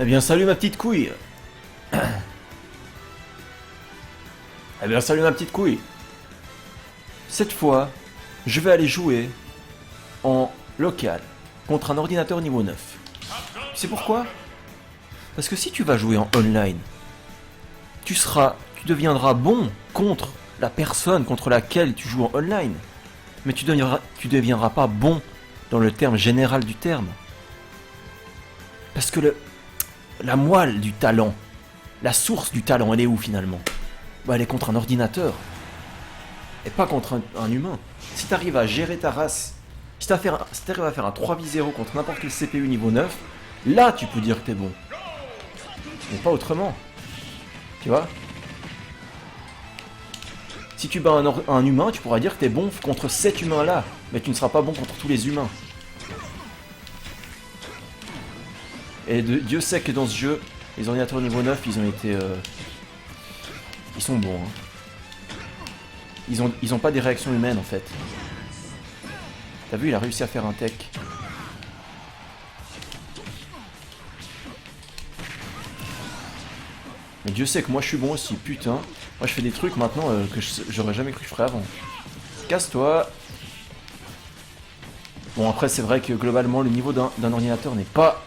Eh bien, salut ma petite couille. Eh bien, salut ma petite couille. Cette fois, je vais aller jouer en local contre un ordinateur niveau 9. Tu sais pourquoi? Parce que si tu vas jouer en online, tu deviendras bon contre la personne contre laquelle tu joues en online. Mais tu deviendras pas bon dans le terme général du terme. Parce que la moelle du talent, la source du talent, elle est où finalement? Bah, elle est contre un ordinateur. Et pas contre un humain. Si tu arrives à gérer ta race, si tu arrives à faire un 3v0 contre n'importe quel CPU niveau 9, là tu peux dire que t'es bon. Mais pas autrement. Tu vois? Si tu bats un humain, tu pourras dire que t'es bon contre cet humain-là. Mais tu ne seras pas bon contre tous les humains. Et Dieu sait que dans ce jeu, les ordinateurs niveau 9, ils ont été... Ils sont bons. Hein. Ils ont pas des réactions humaines en fait. T'as vu, il a réussi à faire un tech. Mais Dieu sait que moi je suis bon aussi, putain. Moi je fais des trucs maintenant que j'aurais jamais cru que je ferais avant. Casse-toi. Bon après c'est vrai que globalement le niveau d'un ordinateur n'est pas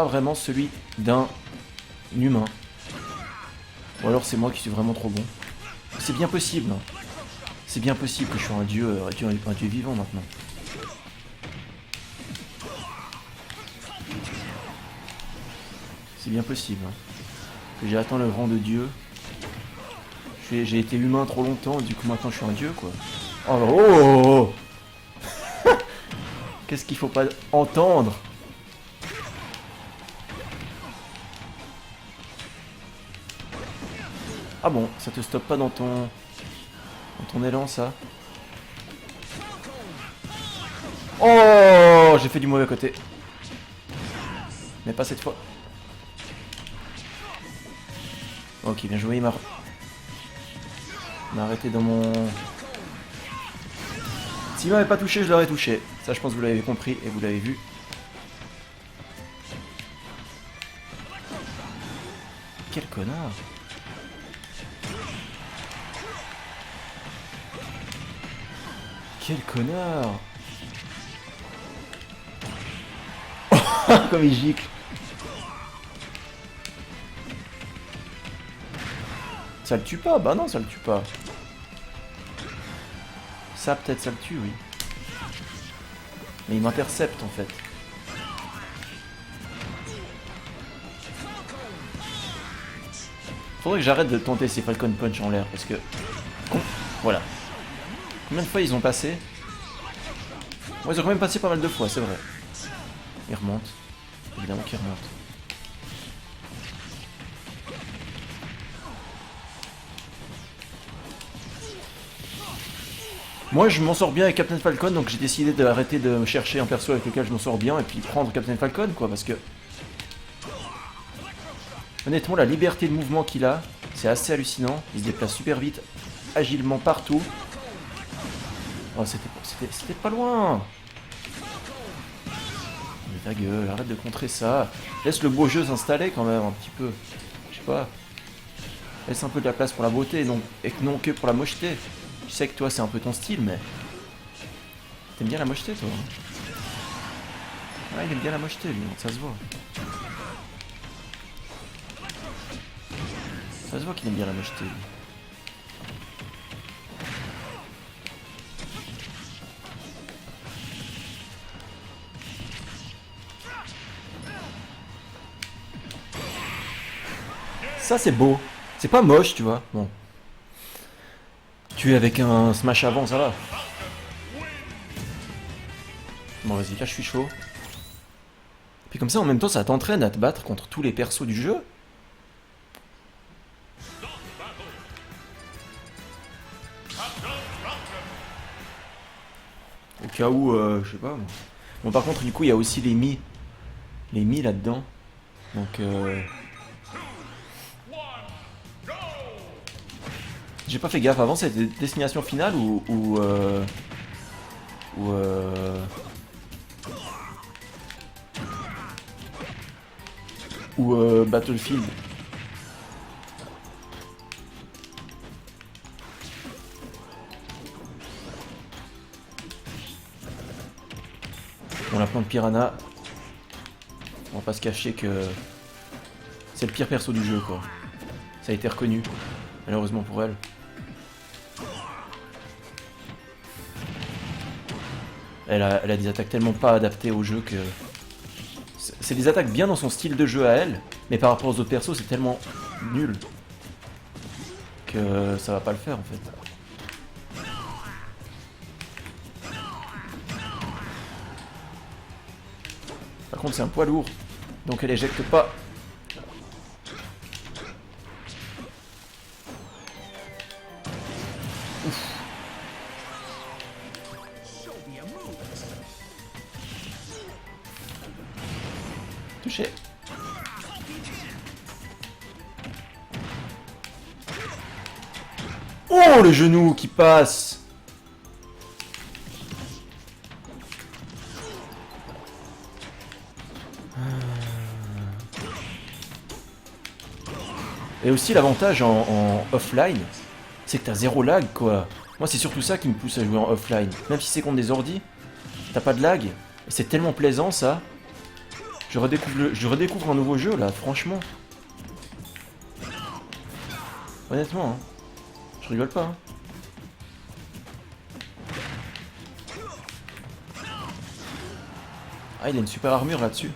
vraiment celui d'un humain. Ou alors c'est moi qui suis vraiment trop bon. C'est bien possible. Hein. C'est bien possible que je sois un dieu vivant maintenant. C'est bien possible. Hein. Que j'ai atteint le rang de dieu. J'ai été humain trop longtemps, du coup maintenant je suis un dieu quoi. Oh, oh. Qu'est-ce qu'il faut pas entendre? Ah bon, ça te stoppe pas dans ton élan ça? Oh, j'ai fait du mauvais côté. Mais pas cette fois. Ok, bien joué, il m'a arrêté dans mon... S'il m'avait pas touché, je l'aurais touché. Ça, je pense que vous l'avez compris et vous l'avez vu. Quel connard! Quel connard! Comme il gicle! Ça le tue pas? Bah non, ça le tue pas. Ça, peut-être, ça le tue, oui. Mais il m'intercepte, en fait. Faudrait que j'arrête de tenter ces Falcon Punch en l'air, parce que... Voilà. Combien de fois ils ont passé? Ouais, ils ont quand même passé pas mal de fois, c'est vrai. Ils remontent. Évidemment qu'ils remontent. Moi je m'en sors bien avec Captain Falcon, donc j'ai décidé d'arrêter de chercher un perso avec lequel je m'en sors bien et puis prendre Captain Falcon quoi, parce que... Honnêtement la liberté de mouvement qu'il a, c'est assez hallucinant, il se déplace super vite, agilement partout. Oh c'était pas loin. Mais ta gueule, arrête de contrer ça. Laisse le beau jeu s'installer quand même un petit peu. Je sais pas. Laisse un peu de la place pour la beauté, et non que pour la mocheté. Je sais que toi c'est un peu ton style, mais... T'aimes bien la mocheté toi? Ouais, il aime bien la mocheté lui, ça se voit. Ça se voit qu'il aime bien la mocheté lui. Ça c'est beau. C'est pas moche, tu vois. Bon. Tu es avec un smash avant, ça va. Bon, vas-y, là je suis chaud. Puis comme ça, en même temps, ça t'entraîne à te battre contre tous les persos du jeu. Au cas où, je sais pas. Bon, par contre, du coup, il y a aussi les Mi. Les Mi là-dedans. Donc, j'ai pas fait gaffe. Avant, c'était destination finale ou ou Battlefield. Bon, la plante piranha, on va pas se cacher que c'est le pire perso du jeu, quoi. Ça a été reconnu, malheureusement pour elle. Elle a des attaques tellement pas adaptées au jeu que... C'est des attaques bien dans son style de jeu à elle, mais par rapport aux autres persos, c'est tellement nul que ça va pas le faire, en fait. Par contre, c'est un poids lourd, donc elle éjecte pas. Ouf. Touché. Oh, le genou qui passe. Et aussi l'avantage en offline, c'est que t'as zéro lag, quoi. Moi, c'est surtout ça qui me pousse à jouer en offline. Même si c'est contre des ordis, t'as pas de lag. Et c'est tellement plaisant, ça. Je redécouvre un nouveau jeu, là, franchement. Honnêtement, hein. Je rigole pas, hein. Ah, il a une super armure là-dessus.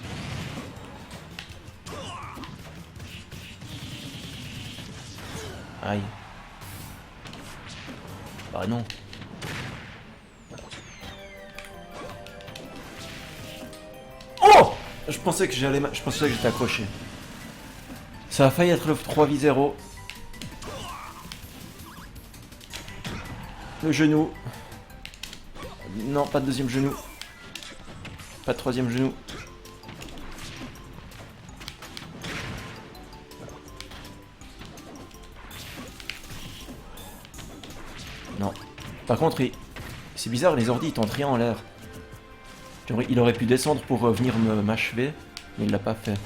Aïe. Bah non. Oh! Je pensais que j'étais accroché. Ça a failli être le 3v0. Le genou. Non, pas de deuxième genou. Pas de troisième genou. Non. Par contre, c'est bizarre, les ordis ils tentent rien en l'air. Il aurait pu descendre pour venir m'achever, mais il l'a pas fait.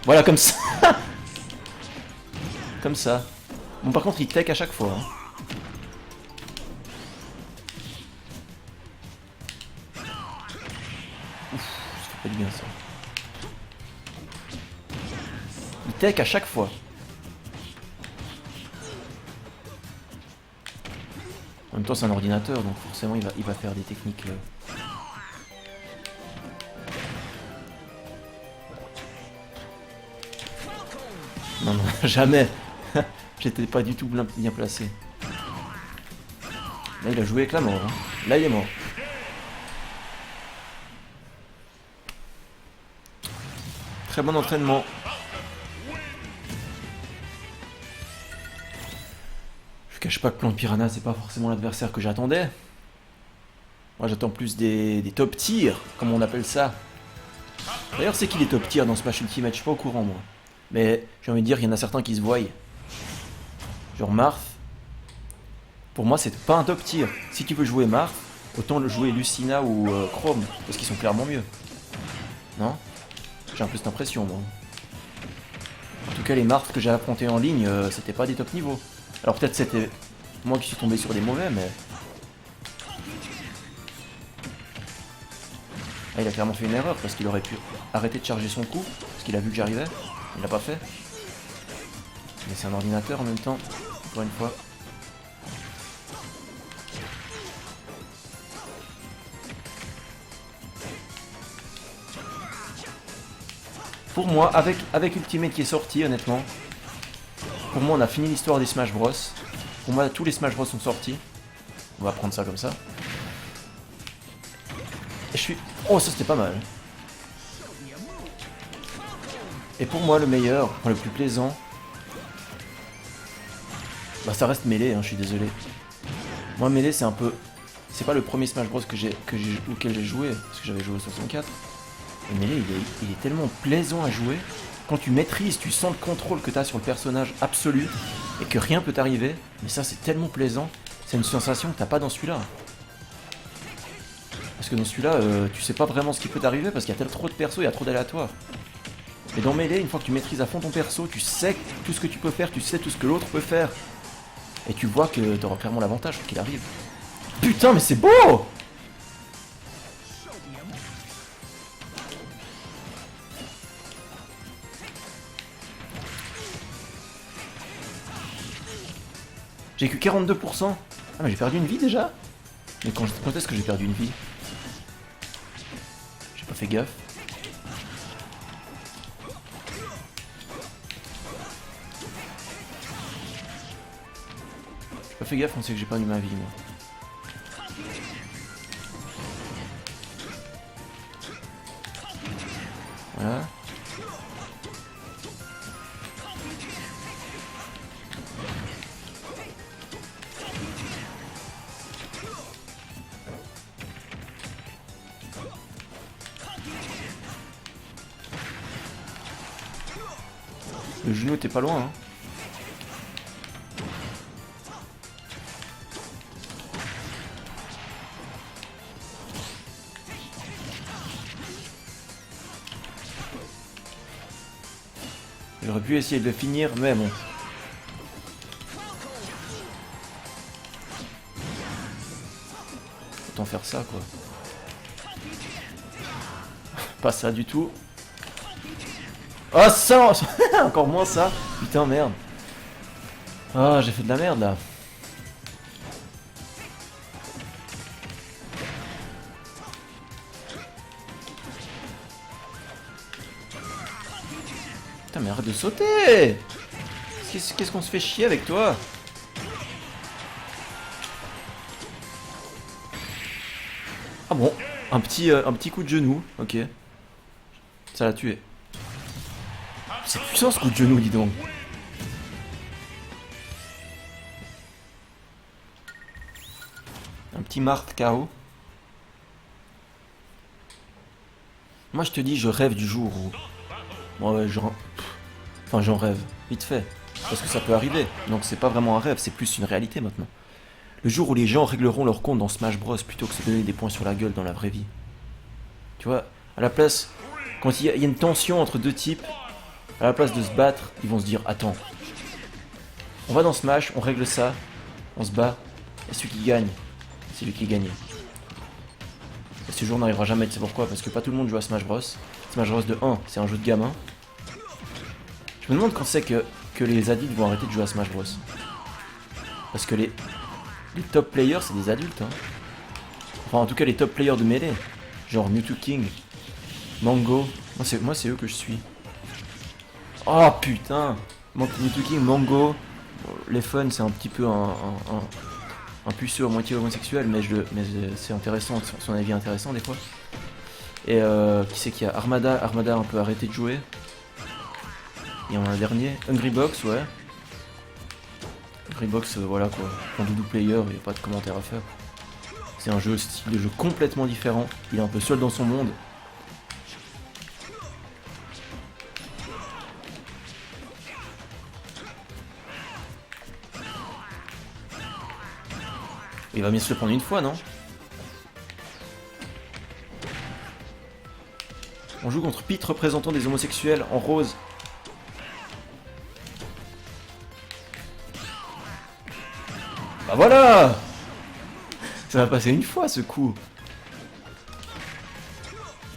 Voilà, comme ça. Comme ça. Bon, par contre, il tech à chaque fois. Hein. Ouf, ça fait pas du bien ça. Il tech à chaque fois. En même temps, c'est un ordinateur, donc forcément, il va faire des techniques. Non, non, jamais. J'étais pas du tout bien placé. Là, il a joué avec la mort. Hein. Là, il est mort. Très bon entraînement. Je cache pas que Plante Piranha, c'est pas forcément l'adversaire que j'attendais. Moi, j'attends plus des top tiers, comme on appelle ça. D'ailleurs, c'est qui les top tiers dans ce match Ultimate? Je suis pas au courant, moi. Mais j'ai envie de dire, il y en a certains qui se voient. Genre Marth. Pour moi, c'est pas un top tier. Si tu veux jouer Marth, autant le jouer Lucina ou Chrome, parce qu'ils sont clairement mieux. Non? J'ai un peu cette impression, moi. En tout cas, les Marth que j'ai affrontés en ligne, c'était pas des top niveaux. Alors peut-être c'était moi qui suis tombé sur des mauvais, mais... Ah, il a clairement fait une erreur, parce qu'il aurait pu arrêter de charger son coup, parce qu'il a vu que j'arrivais. Il l'a pas fait. Mais c'est un ordinateur en même temps, encore une fois. Pour moi, avec Ultimate qui est sorti, honnêtement, pour moi on a fini l'histoire des Smash Bros. Pour moi tous les Smash Bros sont sortis. On va prendre ça comme ça. Et je suis... Oh, ça c'était pas mal. Et pour moi le meilleur, enfin, le plus plaisant, bah ça reste Melee, hein, je suis désolé. Moi Melee c'est un peu... C'est pas le premier Smash Bros auquel j'ai joué, parce que j'avais joué au 64. Et Melee il est tellement plaisant à jouer. Quand tu maîtrises, tu sens le contrôle que tu as sur le personnage absolu et que rien peut t'arriver. Mais ça c'est tellement plaisant. C'est une sensation que t'as pas dans celui-là. Parce que dans celui-là, tu sais pas vraiment ce qui peut t'arriver parce qu'il y a trop de persos, il y a trop d'aléatoires. Et dans Melee, une fois que tu maîtrises à fond ton perso, tu sais tout ce que tu peux faire, tu sais tout ce que l'autre peut faire. Et tu vois que t'auras clairement l'avantage qu'il arrive. Putain, mais c'est beau! J'ai que 42%. Ah mais j'ai perdu une vie déjà? Mais quand est-ce que j'ai perdu une vie? J'ai pas fait gaffe. J'ai pas fait gaffe, on sait que j'ai perdu ma vie moi. Voilà. Le genou était pas loin, hein. J'aurais pu essayer de le finir, mais bon. Autant faire ça, quoi. Pas ça du tout. Oh, ça! Encore moins ça. Putain, merde. Ah, j'ai fait de la merde, là. Putain, mais arrête de sauter! Qu'est-ce qu'on se fait chier avec toi? Ah bon, un petit coup de genou, ok. Ça l'a tué. C'est puissant ce coup de genou, dis donc. Un petit Marthe KO. Moi je te dis, je rêve du jour où... Bon, ouais, enfin j'en rêve, vite fait. Parce que ça peut arriver. Donc c'est pas vraiment un rêve, c'est plus une réalité maintenant. Le jour où les gens régleront leur compte dans Smash Bros plutôt que se donner des points sur la gueule dans la vraie vie. Tu vois, à la place... Quand il y a une tension entre deux types, à la place de se battre, ils vont se dire, attends, on va dans Smash, on règle ça, on se bat, et celui qui gagne, c'est lui qui gagne. Et ce jour n'arrivera jamais, tu sais pourquoi? Parce que pas tout le monde joue à Smash Bros. Smash Bros de 1, c'est un jeu de gamin. Je me demande quand c'est que les adultes vont arrêter de jouer à Smash Bros. Parce que les top players, c'est des adultes. Hein. Enfin, en tout cas, les top players de Melee. Genre Mewtwo King, Mango. Moi, c'est eux que je suis. Oh putain! Mewtwo King, Mango. Les fun, c'est un petit peu un puceux à moitié homosexuel, mais c'est intéressant, son avis est intéressant des fois. Et qui c'est qu'il y a? Armada a un peu arrêté de jouer. Et on a un dernier, Hungry Box, ouais. Hungry Box, voilà quoi, en doudou player, il n'y a pas de commentaire à faire. C'est un style de jeu complètement différent, il est un peu seul dans son monde. Il va bien se le prendre une fois, non? On joue contre Pete représentant des homosexuels en rose. Bah voilà! Ça va passer une fois ce coup.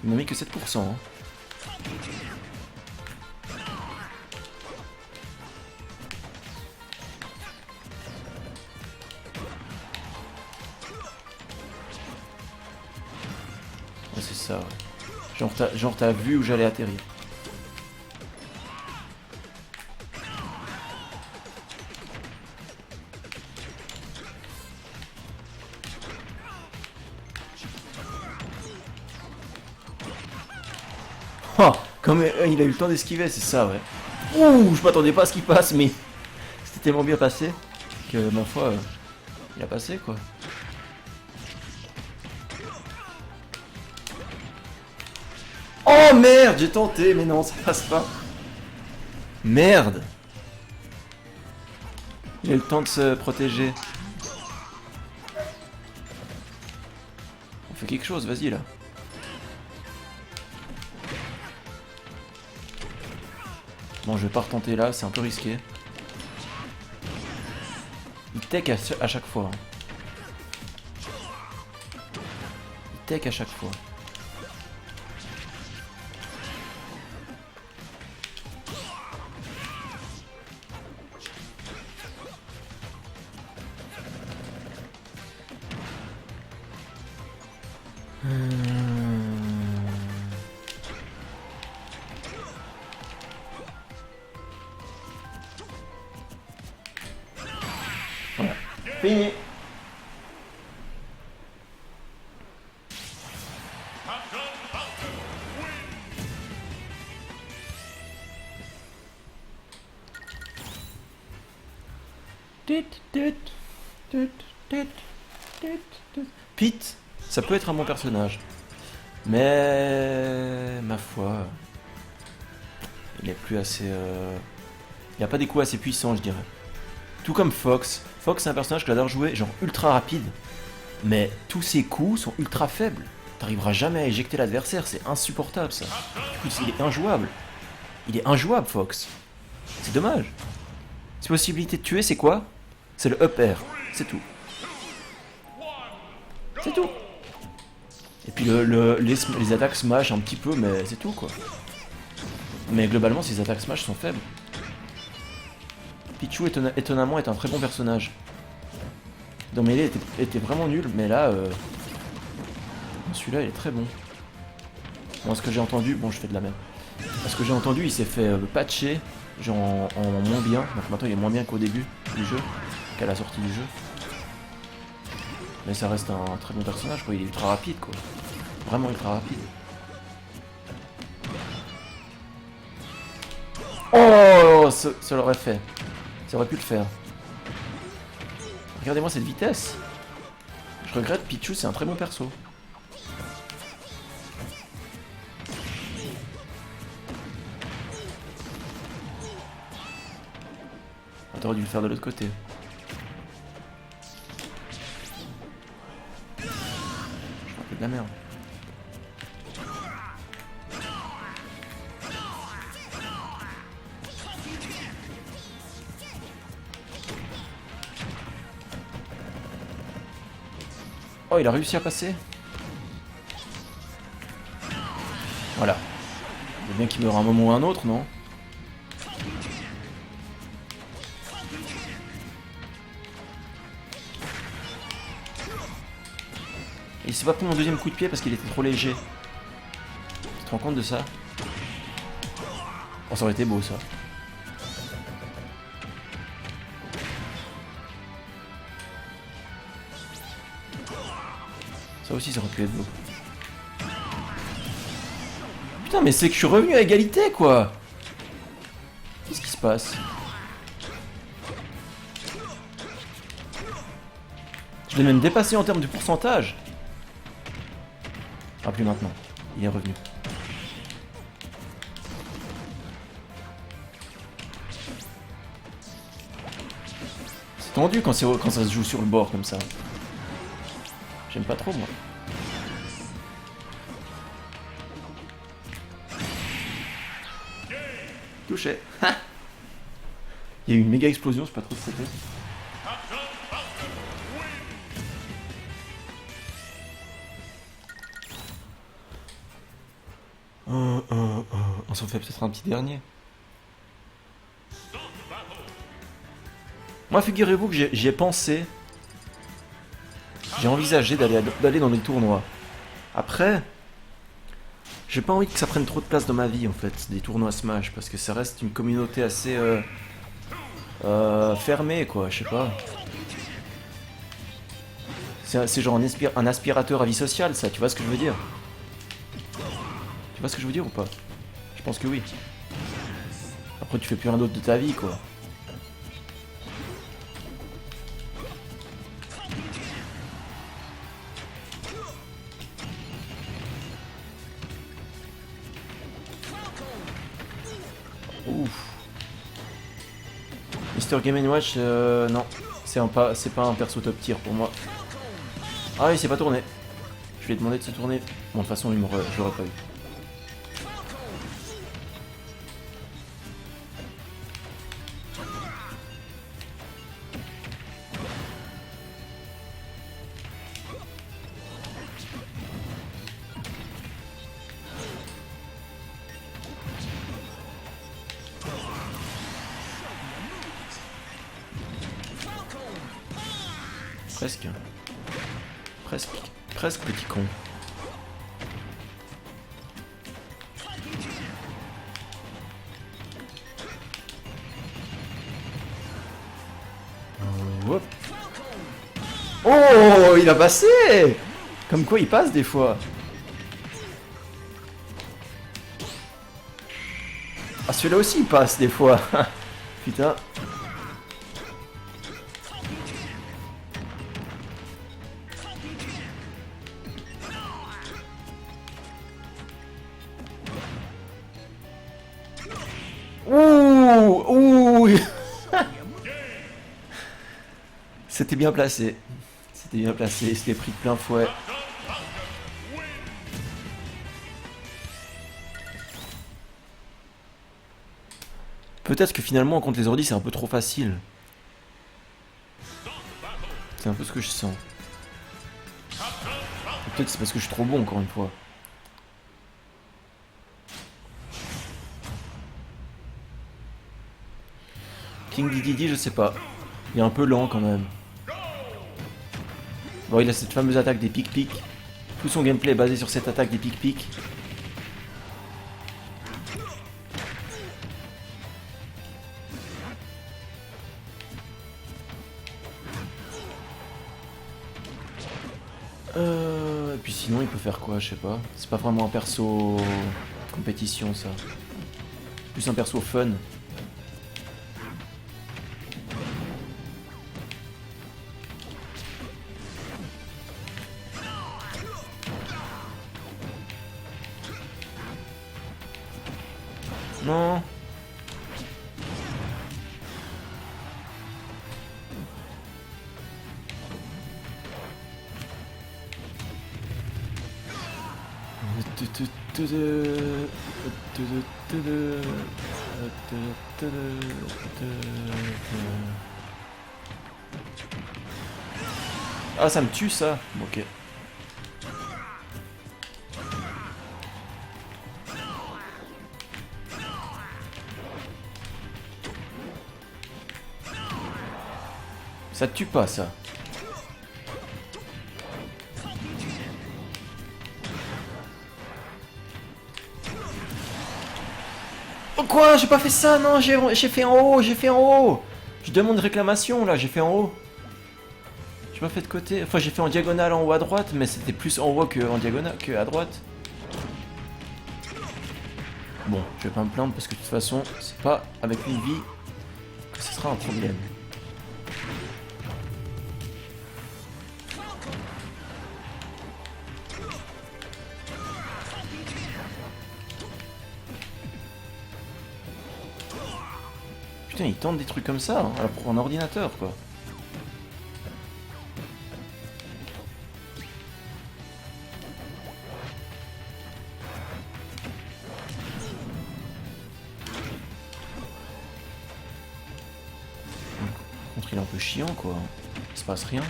Il m'a mis que 7%. Hein. Ouais, c'est ça, ouais. Genre t'as vu où j'allais atterrir. Oh, comme il a eu le temps d'esquiver, c'est ça, ouais. Ouh, je m'attendais pas à ce qu'il passe, mais c'était tellement bien passé que, ma foi, il a passé, quoi. Oh merde, j'ai tenté, mais non, ça passe pas. Merde. Il a eu le temps de se protéger. Fais quelque chose, vas-y là. Bon, je vais pas retenter là, c'est un peu risqué. Il tech à chaque fois. Il tech à chaque fois. Voilà. Fini. Pete, ça peut être un bon personnage. Mais ma foi, il est plus assez. Il n'y a pas des coups assez puissants, je dirais. Tout comme Fox. Fox, c'est un personnage que j'adore jouer, genre ultra rapide. Mais tous ses coups sont ultra faibles. T'arriveras jamais à éjecter l'adversaire, c'est insupportable ça. Du coup, il est injouable. Il est injouable, Fox. C'est dommage. Ses possibilités de tuer, c'est quoi? C'est le up air. C'est tout. C'est tout. Et puis les attaques smash un petit peu, mais c'est tout quoi. Mais globalement, ces attaques smash sont faibles. Pichu étonnamment est un très bon personnage. Dans Melee était vraiment nul, mais là, celui-là il est très bon. Bon, ce que j'ai entendu, bon je fais de la même. Ce que j'ai entendu, il s'est fait patcher, genre en moins bien. Donc maintenant il est moins bien qu'au début du jeu, qu'à la sortie du jeu. Mais ça reste un très bon personnage quoi, il est ultra rapide quoi. Vraiment ultra rapide. Oh, ça l'aurait fait. Ça aurait pu le faire. Regardez-moi cette vitesse. Je regrette, Pichu c'est un très bon perso. Ah, t'aurais dû le faire de l'autre côté. Je fais un peu de la merde. Oh, il a réussi à passer. Voilà. Il faut bien qu'il meure un moment ou un autre, non? Et il s'est pas pris mon deuxième coup de pied parce qu'il était trop léger. Tu te rends compte de ça? Oh, ça aurait été beau, ça. Ça aussi, ça aurait pu être beau. Putain, mais c'est que je suis revenu à égalité, quoi. Qu'est-ce qui se passe? Je l'ai même dépassé en termes de pourcentage. Ah, plus maintenant. Il est revenu. C'est tendu quand ça se joue sur le bord comme ça. J'aime pas trop, moi. Touché. Il y a eu une méga explosion, je sais pas trop ce que c'était. On s'en fait peut-être un petit dernier. Moi, figurez-vous que j'y ai pensé. J'ai envisagé d'aller dans des tournois. Après, j'ai pas envie que ça prenne trop de place dans ma vie en fait, des tournois Smash, parce que ça reste une communauté assez fermée quoi, je sais pas. C'est genre un aspirateur à vie sociale ça, tu vois ce que je veux dire? Tu vois ce que je veux dire ou pas? Je pense que oui. Après tu fais plus rien d'autre de ta vie quoi. Ouf. Mister Game & Watch, non. C'est pas un perso top tier pour moi. Ah il s'est pas tourné. Je lui ai demandé de se tourner. Bon, de toute façon, je l'aurais pas eu. Presque. Presque petit con. Hop. Oh, il a passé! Comme quoi il passe des fois. Ah, celui-là aussi il passe des fois. Putain. Ouh, ouh. C'était bien placé. C'était bien placé. Il s'était pris de plein fouet. Peut-être que finalement contre les ordis c'est un peu trop facile. C'est un peu ce que je sens. Peut-être c'est parce que je suis trop bon encore une fois. King Dedede, je sais pas. Il est un peu lent quand même. Bon, il a cette fameuse attaque des pic-pic. Tout son gameplay est basé sur cette attaque des pic-pic. Et puis sinon, il peut faire quoi, je sais pas. C'est pas vraiment un perso compétition, ça. Plus un perso fun. Non. Ah, ça me tue ça. Ok. Ça te tue pas ça. Oh quoi? J'ai pas fait ça, non, j'ai fait en haut, j'ai fait en haut. Je demande réclamation là, j'ai fait en haut. J'ai pas fait de côté. Enfin, j'ai fait en diagonale en haut à droite, mais c'était plus en haut que en diagonale que à droite. Bon, je vais pas me plaindre parce que de toute façon, c'est pas avec une vie que ce sera un problème. Putain, il tente des trucs comme ça, hein, pour un ordinateur quoi. Il est un peu chiant quoi, il se passe rien.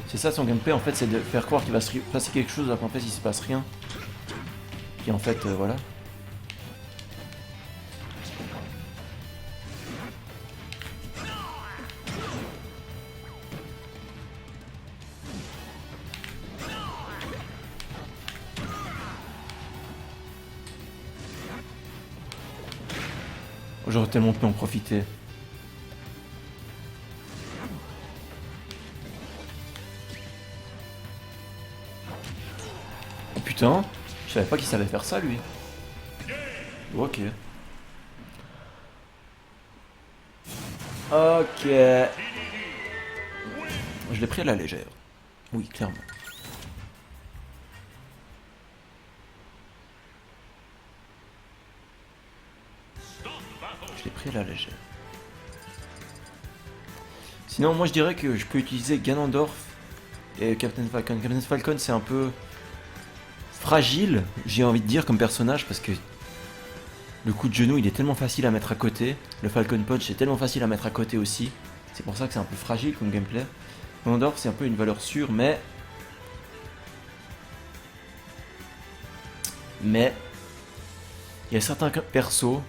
C'est ça son gameplay en fait, c'est de faire croire qu'il va se passer quelque chose alors qu'en fait il se passe rien. Puis en fait voilà. J'aurais tellement pu en profiter. Oh putain, je savais pas qu'il savait faire ça lui. Ok. Ok. Je l'ai pris à la légère. Oui, clairement. Je l'ai pris à la légère. Sinon, moi je dirais que je peux utiliser Ganondorf et Captain Falcon. Captain Falcon, c'est un peu fragile, j'ai envie de dire, comme personnage, parce que le coup de genou, il est tellement facile à mettre à côté. Le Falcon Punch est tellement facile à mettre à côté aussi. C'est pour ça que c'est un peu fragile comme gameplay. Ganondorf, c'est un peu une valeur sûre, mais il y a certains persos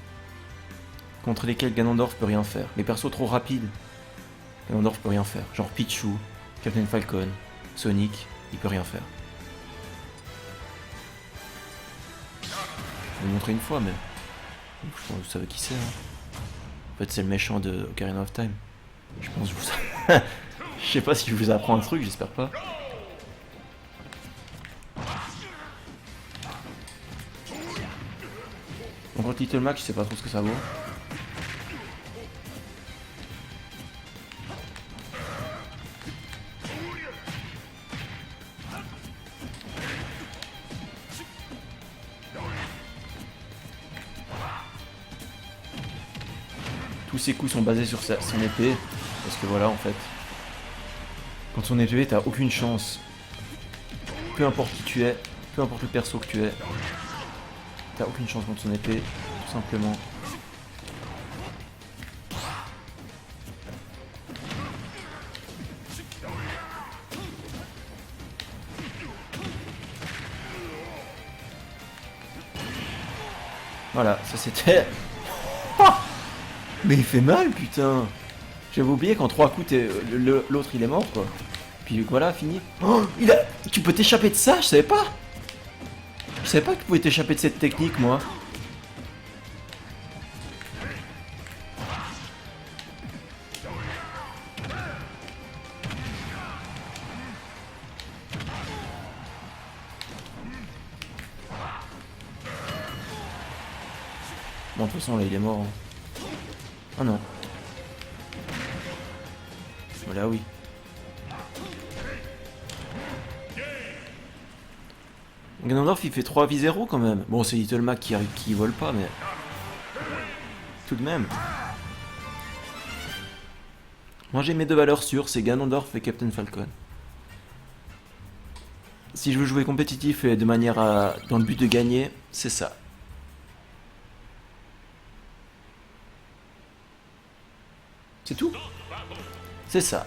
contre lesquels Ganondorf peut rien faire. Les persos trop rapides, Ganondorf peut rien faire. Genre Pichu, Captain Falcon, Sonic, il peut rien faire. Je vais le montrer une fois, mais je pense que vous savez qui c'est. Hein. En fait, c'est le méchant de Ocarina of Time. Je pense que vous... Je sais pas si je vous apprends un truc, j'espère pas. Donc contre Little Mac, je sais pas trop ce que ça vaut. Tous ses coups sont basés sur son épée. Parce que voilà, en fait. Quand son épée, t'as aucune chance. Peu importe qui tu es, peu importe le perso que tu es. T'as aucune chance contre son épée, tout simplement. Voilà, ça c'était... Mais il fait mal, putain. J'avais oublié qu'en 3 coups, l'autre il est mort, quoi. Puis voilà, fini. Oh, tu peux t'échapper de ça, je savais pas. Je savais pas que tu pouvais t'échapper de cette technique, moi. Bon, de toute façon, là, il est mort. Hein. Ah non. Voilà, oui. Ganondorf, il fait 3v0 quand même. Bon, c'est Little Mac qui vole pas, mais... Tout de même. Moi, j'ai mes deux valeurs sûres, c'est Ganondorf et Captain Falcon. Si je veux jouer compétitif et de manière à... dans le but de gagner, c'est ça. C'est tout. C'est ça.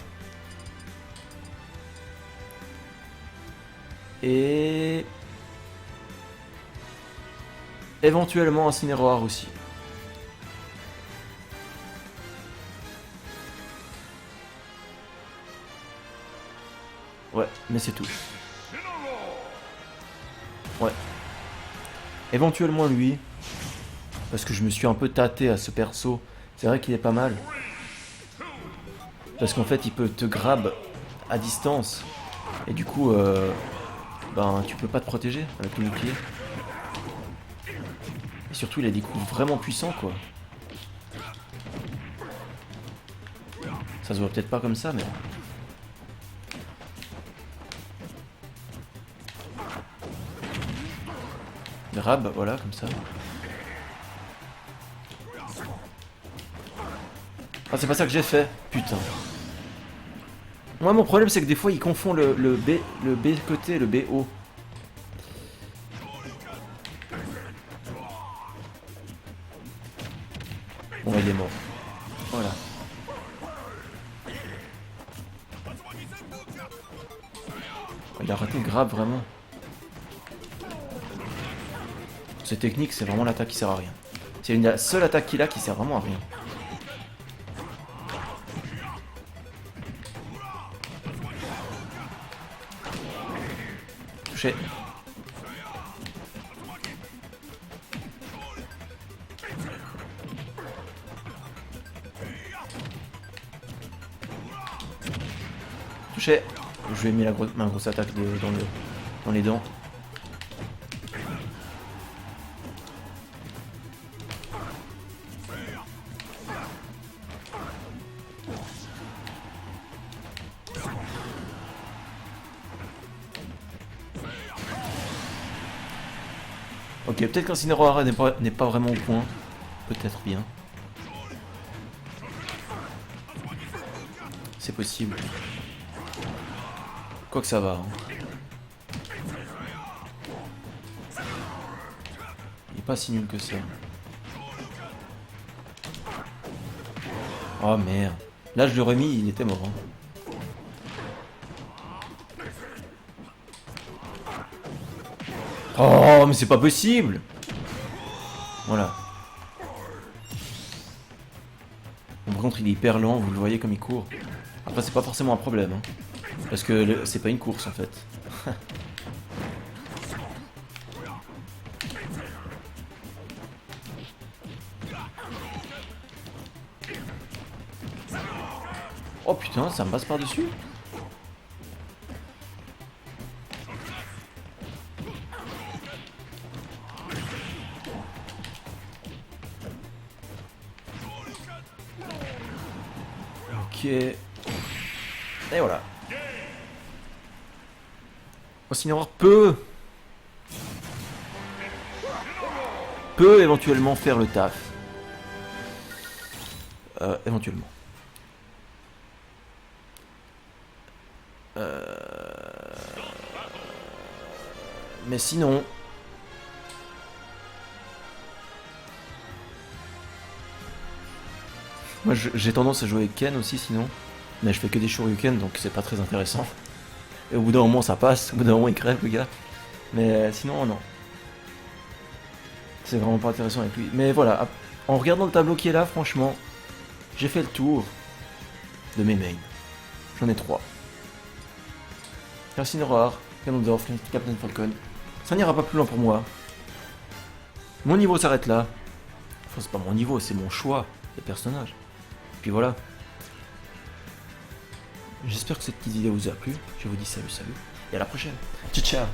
Et... éventuellement Incineroar aussi. Ouais, mais c'est tout. Ouais. Éventuellement lui. Parce que je me suis un peu tâté à ce perso. C'est vrai qu'il est pas mal. Parce qu'en fait il peut te grab à distance. Et du coup, ben tu peux pas te protéger avec le bouclier. Et surtout il a des coups vraiment puissants quoi. Ça se voit peut-être pas comme ça mais... Grab, voilà, comme ça. Ah, c'est pas ça que j'ai fait, putain. Moi, mon problème, c'est que des fois, il confond le B côté et le B haut. Bon, il est mort. Voilà. Il a raté grave, vraiment. Cette technique, c'est vraiment l'attaque qui sert à rien. C'est la seule attaque qu'il a qui sert vraiment à rien. Touché. Touché. Je lui ai mis ma grosse attaque dans les dents. Ok, peut-être qu'Incineroar n'est pas vraiment au point. Peut-être bien. C'est possible. Quoi que ça va. Hein. Il est pas si nul que ça. Oh merde. Là, je l'aurais mis, il était mort. Hein. Oh, mais c'est pas possible. Voilà. Bon, par contre, il est hyper lent, vous le voyez comme il court. Après, c'est pas forcément un problème. Hein, parce que c'est pas une course, en fait. Oh putain, ça me passe par-dessus. Ok. Et voilà. Incineroar peut éventuellement faire le taf. Éventuellement. Mais sinon... Moi j'ai tendance à jouer avec Ken aussi sinon. Mais je fais que des Shoryuken donc c'est pas très intéressant. Et au bout d'un moment ça passe, au bout d'un moment il crève le gars. Mais sinon non. C'est vraiment pas intéressant avec lui. Mais voilà, en regardant le tableau qui est là, franchement, j'ai fait le tour de mes mains. J'en ai 3. Incineroar, Ganondorf, Captain Falcon. Ça n'ira pas plus loin pour moi. Mon niveau s'arrête là. Enfin c'est pas mon niveau, c'est mon choix des personnages. Puis voilà. J'espère que cette petite vidéo vous a plu. Je vous dis salut, et à la prochaine. Ciao, ciao.